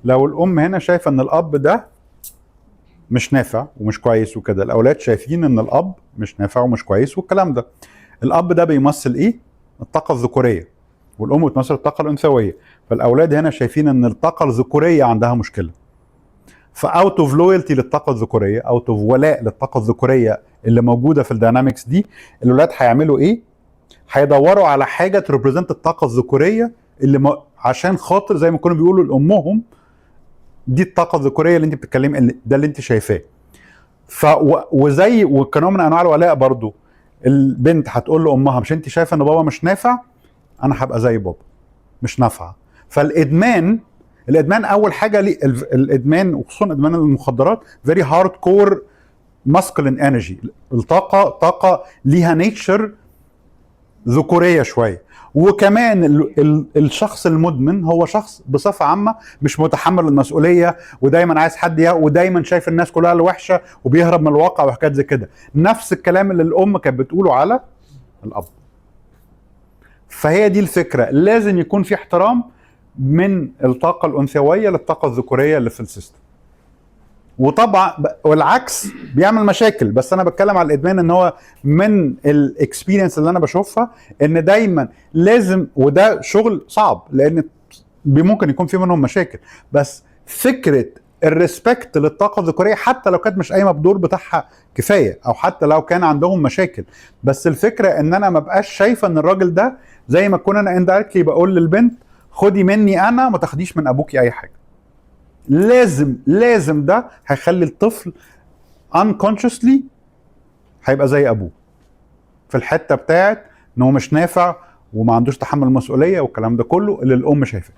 لو الام هنا شايفه ان الاب ده مش نافع ومش كويس وكده، الاولاد شايفين ان الاب مش نافع ومش كويس والكلام ده. الاب ده بيمثل ايه؟ الطاقه الذكوريه، والام بتمثل الطاقه الانثويه. فالاولاد هنا شايفين ان الطاقه الذكوريه عندها مشكله، فاوت اوف لويالتي للطاقه الذكوريه، اوت اوف ولاء للطاقه الذكوريه اللي موجوده في الداينامكس دي، الاولاد هيعملوا ايه؟ هيدوروا على حاجه تريبريزنت الطاقه الذكوريه اللي عشان خاطر زي ما كانوا بيقولوا لامهم دي الطاقه الذكوريه اللي انت بتتكلمي، ده اللي انت شايفاه. وزي وكنوع من انواع الولاء برضو، البنت هتقول لامها مش انت شايفه ان بابا مش نافع، انا هبقى زي بابا مش نافعه. فالادمان، الادمان اول حاجه ليه الادمان وخصوصا ادمان المخدرات فيري هارد كور ماسكلين انرجي، طاقه ليها نيتشر ذكوريه شويه. وكمان الشخص المدمن هو شخص بصفه عامه مش متحمل المسؤوليه، ودايما عايز حد ودايما شايف الناس كلها الوحشه وبيهرب من الواقع وحاجات زي كده، نفس الكلام اللي الام كانت بتقوله على الاب. فهي دي الفكره، لازم يكون في احترام من الطاقه الانثويه للطاقه الذكوريه اللي في السيستم. وطبعا والعكس بيعمل مشاكل، بس انا بتكلم على الادمان ان هو من الاكسبيرينس اللي انا بشوفها ان دايما لازم، وده شغل صعب لان ممكن يكون في منهم مشاكل، بس فكره الريسبكت للطاقه الذكوريه حتى لو كانت مش قايمه بدور بتاعها كفايه، او حتى لو كان عندهم مشاكل، بس الفكره ان انا ما بقاش شايفه ان الراجل ده زي ما اكون انا اندايركتلي بقول للبنت خدي مني انا ما تاخديش من ابوكي اي حاجه. لازم ده هيخلي الطفل unconsciously هيبقى زي ابوه في الحته بتاعت ان هو مش نافع وما عندوش تحمل مسؤوليه والكلام ده كله اللي الام شايفاه.